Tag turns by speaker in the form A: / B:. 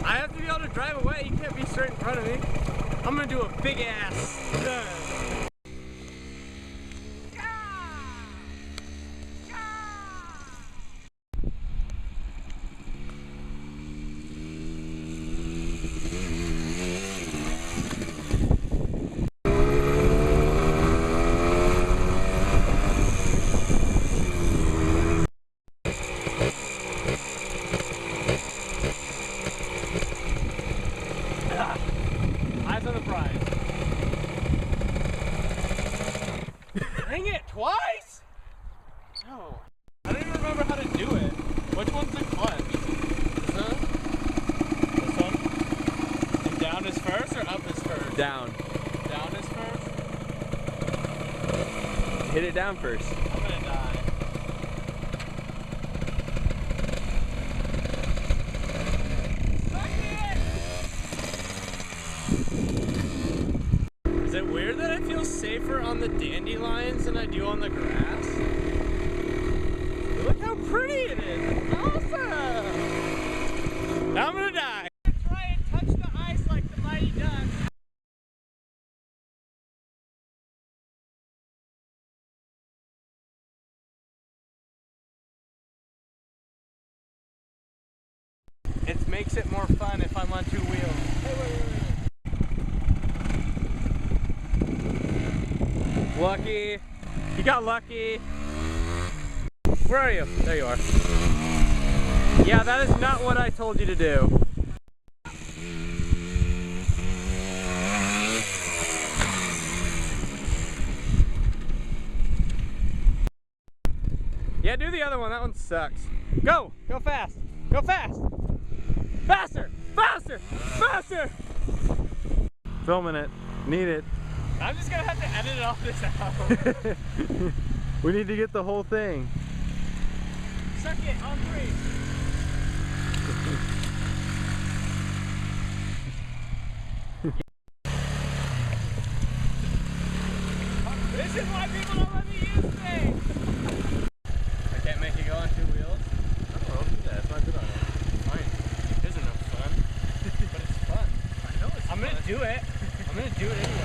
A: I have to be able to drive away. You can't be straight in front of me. I'm gonna do a big ass turn. Eyes on the prize. Dang it, twice? No. I don't even remember how to do it. Which one's the clutch? This one? And down is first or up is first?
B: Down.
A: Down is first?
B: Hit it down first.
A: I'm gonna die. Is it weird that I feel safer on the dandelions than I do on the grass? Look how pretty it is! Awesome! Now I'm gonna die! Try and touch the ice like the mighty ducks. It makes it more fun if I'm on two wheels. Hey, wait. Lucky. You got lucky. Where are you? There you are. Yeah, that is not what I told you to do. Yeah, do the other one. That one sucks. Go! Go fast! Go fast! Faster! Faster! Faster! Filming it. Need it. I'm just gonna have to edit all this out.
B: We need to get the whole thing.
A: Suck it on 3. This is why people don't let me use things. I can't make it go on 2 wheels.
B: I don't know. Do that. It's not good on it.
A: Fine. It isn't enough fun. But it's fun.
B: I know it's
A: I'm gonna do it. I'm gonna do it anyway.